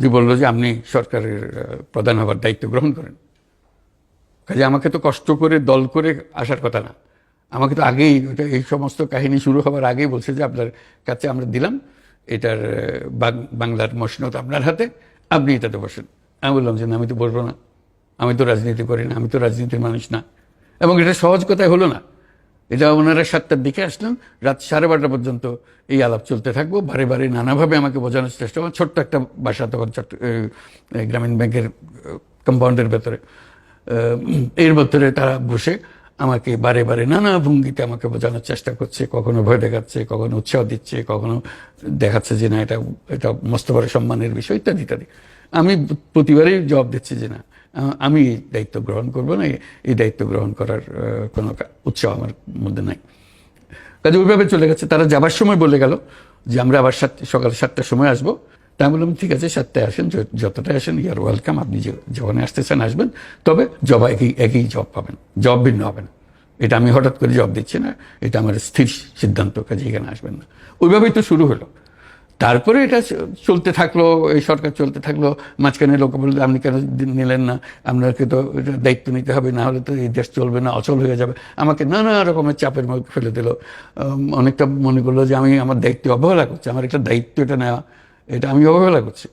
যে বললো যে আপনি সরকারের প্রধান হবার দায়িত্ব গ্রহণ করেন। কাজে আমাকে তো কষ্ট করে দল করে আসার কথা না, আমাকে তো আগেই এই সমস্ত কাহিনী শুরু হওয়ার আগেই বলছে যে আপনার কাছে আমরা দিলাম, এটার বাংলার মসনদ আপনার হাতে, আপনি এটাতে বসেন। আমি বললাম যে না, আমি তো বসবো না, আমি তো রাজনীতি করি না, আমি তো রাজনীতির মানুষ না। এবং এটা সহজ কথাই হলো না। এটা ওনারা 7টার দিকে আসলেন, রাত 12:30 পর্যন্ত এই আলাপ চলতে থাকবো। বারে বারে নানাভাবে আমাকে বোঝানোর চেষ্টা করলাম। ছোট্ট একটা বাসা তখন গ্রামীণ ব্যাংকের কম্পাউন্ডের ভেতরে। এর ভেতরে তারা বসে আমাকে বারে বারে নানা ভঙ্গিতে আমাকে বোঝানোর চেষ্টা করছে, কখনো ভয় দেখাচ্ছে, কখনো উৎসাহ দিচ্ছে, কখনো দেখাচ্ছে যে না এটা এটা মস্ত বড় সম্মানের বিষয়, ইত্যাদি ইত্যাদি। আমি প্রতিবারই জবাব দিচ্ছি যে না, আমি এই দায়িত্ব গ্রহণ করবো না, এই দায়িত্ব গ্রহণ করার কোনো উৎসাহ আমার মধ্যে নাই। কাজে ওইভাবে চলে গেছে। তারা যাবার সময় বলে গেল যে আমরা আবার সকাল 7টার সময় আসবো। তা আমি বললাম ঠিক আছে, 7টায় আসেন, যতটায় আসেন ইয়ার ওয়েলকাম, আপনি যখন আসতেছেন আসবেন, তবে জব একই জব পাবেন, জব ভিন্ন হবে না। এটা আমি হঠাৎ করে জব দিচ্ছি না, এটা আমার স্থির সিদ্ধান্ত, কাজে এখানে আসবেন না। ওইভাবেই তো শুরু হলো। তারপরে এটা চলতে থাকলো, এই সরকার চলতে থাকলো। মাঝখানে লোক বললো আপনি কেন নিলেন না, আপনাকে তো দায়িত্ব নিতে হবে, না হলে তো এই দেশ চলবে না, অচল হয়ে যাবে। আমাকে নানা রকমের চাপের মধ্যে ফেলে দিল। অনেকটা মনে করলো যে আমি আমার দায়িত্ব অবহেলা করছি, আমার একটা দায়িত্ব এটা নেওয়া, এটা আমি অবহেলা করছি।